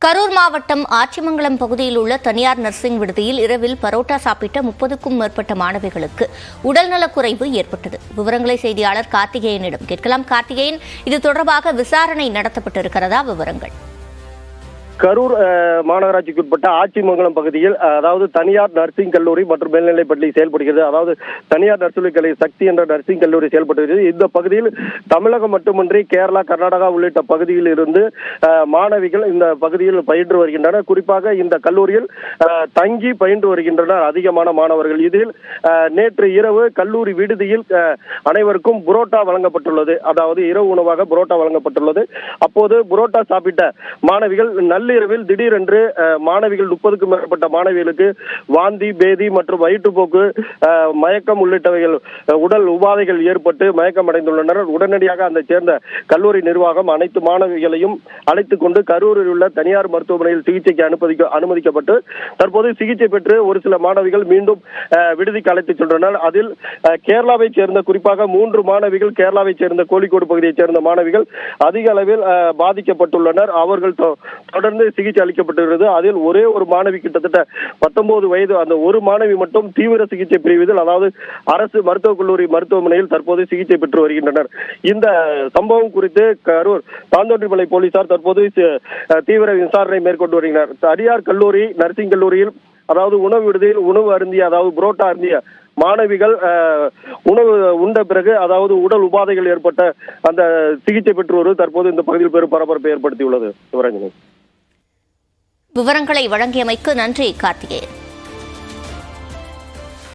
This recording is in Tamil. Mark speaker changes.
Speaker 1: கரூர் மாவட்டம் ஆச்சிமங்கலம் பகுதியில் உள்ள தனியார் நர்சிங் விடுதியில் இரவில் பரோட்டா சாப்பிட்ட 30க்கும் மேற்பட்ட மாணவிகளுக்கு உடல்நலக்குறைவு ஏற்பட்டது. விவரங்களை செய்தியாளர் கார்த்திகேயனிடம் கேட்கலாம். கார்த்திகேயன், இது தொடர்பாக விசாரணை நடத்தப்பட்டிருக்கிறதா? விவரங்கள்.
Speaker 2: கரூர் மாநகராட்சிக்குட்பட்ட ஆச்சிமங்கலம் பகுதியில் அதாவது தனியார் நர்சிங் கல்லூரி மற்றும் மேல்நிலைப் பள்ளி செயல்படுகிறது. அதாவது தனியார் நர்சிங் கல்லூரி சக்தி என்ற நர்சிங் கல்லூரி செயல்படுகிறது. இந்த பகுதியில் தமிழகம் மட்டுமின்றி கேரளா, கர்நாடகா உள்ளிட்ட பகுதியில் இருந்து மாணவிகள் இந்த பகுதியில் பயின்று வருகின்றனர். குறிப்பாக இந்த கல்லூரியில் தங்கி பயின்று வருகின்றனர் அதிகமான மாணவர்கள். இதில் நேற்று இரவு கல்லூரி விடுதியில் அனைவருக்கும் புரோட்டா வழங்கப்பட்டுள்ளது. அதாவது இரவு உணவாக புரோட்டா வழங்கப்பட்டுள்ளது. அப்போது புரோட்டா சாப்பிட்ட மாணவிகள் நள்ளிரவில் திடீரென்று மாணவிகள் 30க்கும் மேற்பட்ட மாணவிகளுக்கு வாந்தி, பேதி மற்றும் வயிற்றுப்போக்கு, மயக்கம் உள்ளிட்டவைகள் உடல் உபாதைகள் ஏற்பட்டு மயக்கம் அடைந்துள்ளனர். உடனடியாக அந்த சேர்ந்த கல்லூரி நிர்வாகம் அனைத்து மாணவிகளையும் அழைத்துக் கொண்டு கரூரில் உள்ள தனியார் மருத்துவமனையில் சிகிச்சைக்கு அனுமதிக்கப்பட்டு தற்போது சிகிச்சை பெற்று ஒரு சில மாணவிகள் மீண்டும் விடுதிக்கு அழைத்துச் சென்றனர். அதில் கேரளாவை சேர்ந்த குறிப்பாக 3 மாணவிகள் கேரளாவை சேர்ந்த கோழிக்கோடு பகுதியைச் சேர்ந்த மாணவிகள் அதிக அளவில் பாதிக்கப்பட்டுள்ளனர். அவர்கள் தொடர்ந்து சிகிச்சை அளிக்கப்பட்டிருக்கிறது. அதில் ஒரே ஒரு மாணவி கிட்டத்தட்ட 19 வயது, அந்த ஒரு மாணவி மட்டும் தீவிர சிகிச்சை பிரிவில் அதாவது அரசு மருத்துவக் கல்லூரி மருத்துவமனையில் தற்போது சிகிச்சை பெற்று வருகின்றனர். இந்த சம்பவம் குறித்து கரூர் தாந்தோன்றிமலை போலீசார் தற்போது தீவிர விசாரணை மேற்கொண்டு வருகின்றனர். தனியார் கல்லூரி நர்சிங் கல்லூரியில் அதாவது உணவு விடுதியில் உணவு அருந்திய அதாவது புரோட்டா அருந்திய மாணவிகள் உணவு உண்ட பிறகு அதாவது உடல் உபாதைகள் ஏற்பட்ட அந்த சிகிச்சை பெற்று வருவது தற்போது இந்த பகுதியில் பெரும் பரபரப்பை ஏற்படுத்தியுள்ளது.
Speaker 1: விவரங்களை வழங்கியமைக்கு நன்றி கார்த்திகேயன்.